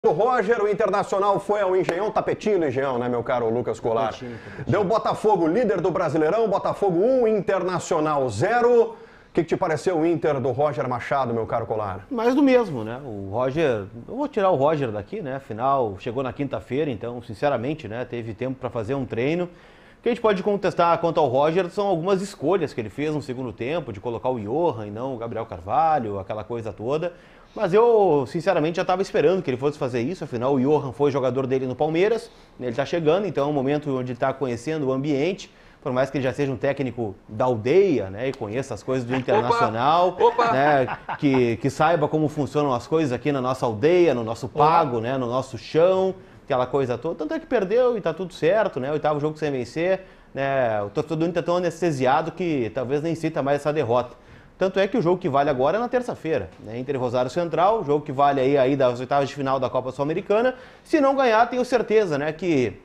Do Roger, o Internacional foi ao Engenhão, tapetinho no Engenhão, né, meu caro Lucas Colar? Tapetinho. Deu Botafogo, líder do Brasileirão, Botafogo 1, Internacional 0. O que te pareceu o Inter do Roger Machado, meu caro Colar? Mais do mesmo, né? O Roger, eu vou tirar o Roger daqui, né? Afinal, chegou na quinta-feira, então, sinceramente, né, teve tempo para fazer um treino. O que a gente pode contestar quanto ao Roger são algumas escolhas que ele fez no segundo tempo, de colocar o Johan e não o Gabriel Carvalho, aquela coisa toda. Mas eu, sinceramente, já estava esperando que ele fosse fazer isso, afinal o Johan foi jogador dele no Palmeiras, ele está chegando, então é um momento onde ele está conhecendo o ambiente, por mais que ele já seja um técnico da aldeia, né, e conheça as coisas do Internacional, né, que saiba como funcionam as coisas aqui na nossa aldeia, no nosso pago, né, no nosso chão, aquela coisa toda. Tanto é que perdeu e está tudo certo, né, oitavo jogo sem vencer, né, o torcedor do Inter está tão anestesiado que talvez nem sinta mais essa derrota. Tanto é que o jogo que vale agora é na terça-feira, né? Inter e Rosário Central, jogo que vale aí das oitavas de final da Copa Sul-Americana. Se não ganhar, tenho certeza, né, que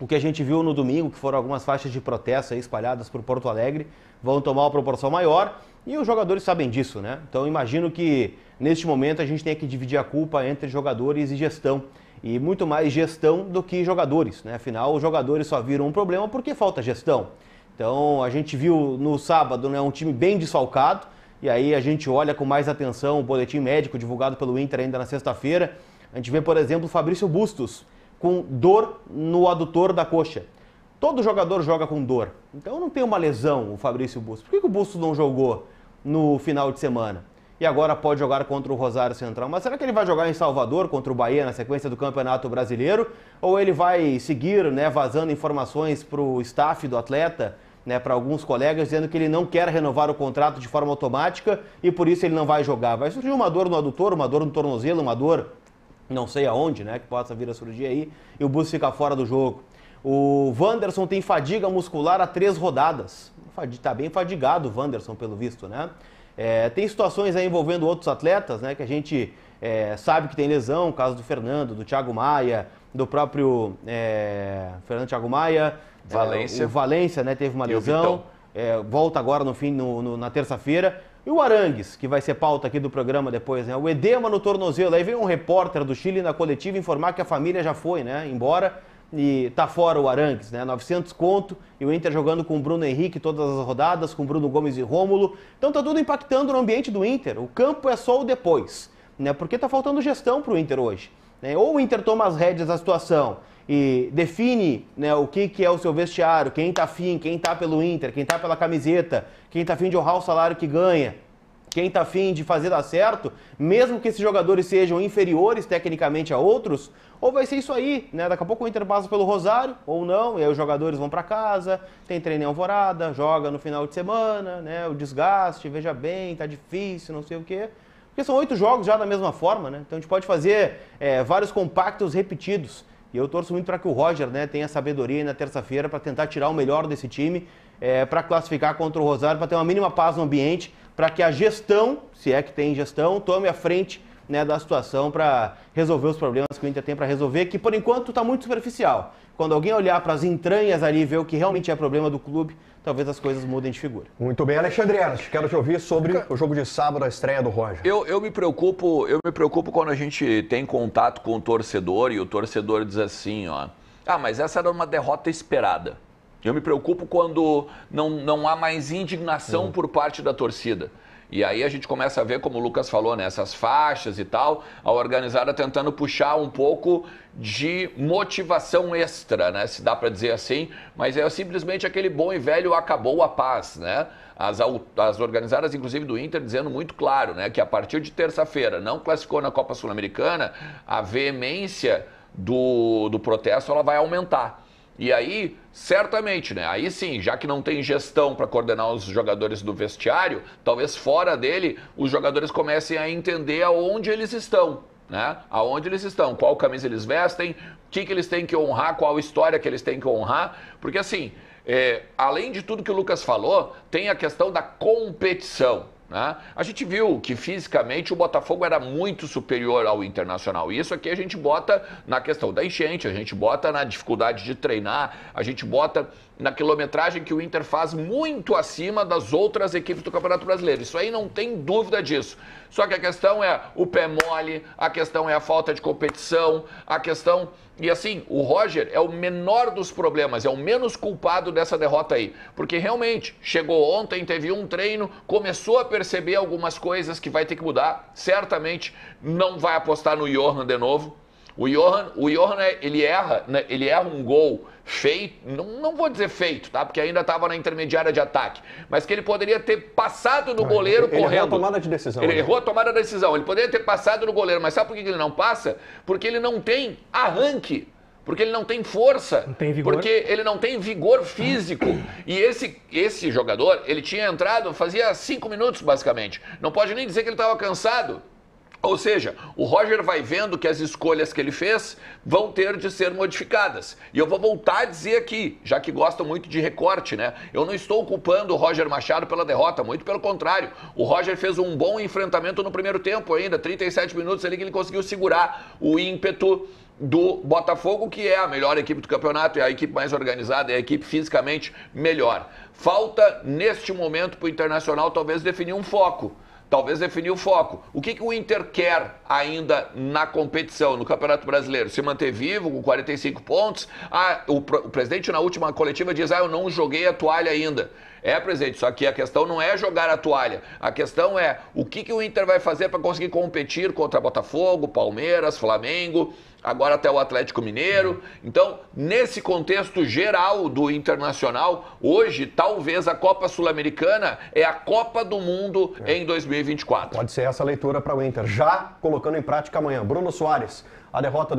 o que a gente viu no domingo, que foram algumas faixas de protesto aí espalhadas por Porto Alegre, vão tomar uma proporção maior e os jogadores sabem disso, né? Então imagino que neste momento a gente tem que dividir a culpa entre jogadores e gestão. E muito mais gestão do que jogadores, né? Afinal, os jogadores só viram um problema porque falta gestão. Então, a gente viu no sábado, né, um time bem desfalcado, e aí a gente olha com mais atenção o boletim médico divulgado pelo Inter ainda na sexta-feira. A gente vê, por exemplo, o Fabrício Bustos com dor no adutor da coxa. Todo jogador joga com dor, então não tem uma lesão o Fabrício Bustos. Por que o Bustos não jogou no final de semana? E agora pode jogar contra o Rosário Central. Mas será que ele vai jogar em Salvador contra o Bahia na sequência do Campeonato Brasileiro? Ou ele vai seguir, né, vazando informações para o staff do atleta, né, para alguns colegas, dizendo que ele não quer renovar o contrato de forma automática e por isso ele não vai jogar? Vai surgir uma dor no adutor, uma dor no tornozelo, uma dor não sei aonde, né, que possa vir a surgir aí, e o Bustos fica fora do jogo. O Wanderson tem fadiga muscular há 3 rodadas. Está bem fadigado o Wanderson, pelo visto, né? Tem situações aí envolvendo outros atletas, né, que a gente sabe que tem lesão, o caso do Fernando, do Thiago Maia, do próprio Fernando Thiago Maia, Valência. O Valência, né, teve uma lesão, volta agora no fim, na terça-feira. E o Arangues, que vai ser pauta aqui do programa depois, né, o edema no tornozelo. Aí veio um repórter do Chile na coletiva informar que a família já foi, né, embora. E tá fora o Arangues, né? 900 conto, e o Inter jogando com o Bruno Henrique todas as rodadas, com o Bruno Gomes e Rômulo. Então tá tudo impactando no ambiente do Inter. O campo é só o depois, né? Porque tá faltando gestão pro Inter hoje, né? Ou o Inter toma as rédeas da situação e define, né, o que é o seu vestiário, quem tá afim, quem tá pelo Inter, quem tá pela camiseta, quem tá afim de honrar o salário que ganha, quem está afim de fazer dar certo, mesmo que esses jogadores sejam inferiores tecnicamente a outros, ou vai ser isso aí, né? Daqui a pouco o Inter passa pelo Rosário, ou não, e aí os jogadores vão para casa, tem treino em Alvorada, joga no final de semana, né? O desgaste, veja bem, tá difícil, não sei o quê. Porque são 8 jogos já da mesma forma, né? Então a gente pode fazer vários compactos repetidos. E eu torço muito para que o Roger, né, tenha sabedoria aí na terça-feira para tentar tirar o melhor desse time, para classificar contra o Rosário, para ter uma mínima paz no ambiente, para que a gestão, se é que tem gestão, tome a frente, né, da situação para resolver os problemas que o Inter tem para resolver, que por enquanto está muito superficial. Quando alguém olhar para as entranhas ali e ver o que realmente é problema do clube, talvez as coisas mudem de figura. Muito bem, Alexandre Ernst, quero te ouvir sobre o jogo de sábado, a estreia do Roger. Eu me preocupo quando a gente tem contato com o torcedor e o torcedor diz assim, ó, mas essa era uma derrota esperada. Eu me preocupo quando não há mais indignação por parte da torcida. E aí a gente começa a ver, como o Lucas falou, né, essas faixas e tal, a organizada tentando puxar um pouco de motivação extra, né, se dá para dizer assim, mas é simplesmente aquele bom e velho acabou a paz, né? As organizadas, inclusive do Inter, dizendo muito claro, né, que a partir de terça-feira não classificou na Copa Sul-Americana, a veemência do protesto ela vai aumentar. E aí, certamente, né? Aí sim, já que não tem gestão para coordenar os jogadores do vestiário, talvez fora dele os jogadores comecem a entender aonde eles estão, né? Aonde eles estão, qual camisa eles vestem, o que eles têm que honrar, qual história que eles têm que honrar. Porque assim, além de tudo que o Lucas falou, tem a questão da competição. né? A gente viu que fisicamente o Botafogo era muito superior ao Internacional. E isso aqui a gente bota na questão da enchente, a gente bota na dificuldade de treinar, a gente bota na quilometragem que o Inter faz muito acima das outras equipes do Campeonato Brasileiro. Isso aí não tem dúvida disso. Só que a questão é o pé mole, a questão é a falta de competição, a questão... E assim, o Roger é o menor dos problemas, é o menos culpado dessa derrota aí. Porque realmente, chegou ontem, teve um treino, começou a perceber algumas coisas que vai ter que mudar. Certamente não vai apostar no Johan de novo. O Johan ele erra um gol feito, não vou dizer feito, tá? Porque ainda estava na intermediária de ataque, mas que ele poderia ter passado no goleiro correndo. Ele errou a tomada de decisão. Ele errou a tomada de decisão, ele poderia ter passado no goleiro, mas sabe por que ele não passa? Porque ele não tem arranque. Porque ele não tem força, não tem vigor. Porque ele não tem vigor físico. E esse jogador, ele tinha entrado fazia 5 minutos, basicamente. Não pode nem dizer que ele estava cansado. Ou seja, o Roger vai vendo que as escolhas que ele fez vão ter de ser modificadas. E eu vou voltar a dizer aqui, já que gostam muito de recorte, né? Eu não estou culpando o Roger Machado pela derrota, muito pelo contrário. O Roger fez um bom enfrentamento no primeiro tempo ainda, 37 minutos ali que ele conseguiu segurar o ímpeto do Botafogo, que é a melhor equipe do campeonato, é a equipe mais organizada, é a equipe fisicamente melhor. Falta, neste momento, para o Internacional talvez definir um foco. Talvez definir o foco. O que o Inter quer ainda na competição, no Campeonato Brasileiro? Se manter vivo com 45 pontos? O presidente na última coletiva diz, eu não joguei a toalha ainda. Presidente, só que a questão não é jogar a toalha. A questão é o que o Inter vai fazer para conseguir competir contra Botafogo, Palmeiras, Flamengo, agora até o Atlético Mineiro. Então, nesse contexto geral do Internacional, hoje, talvez a Copa Sul-Americana é a Copa do Mundo em 2024. Pode ser essa a leitura para o Inter, já colocando em prática amanhã. Bruno Soares, a derrota do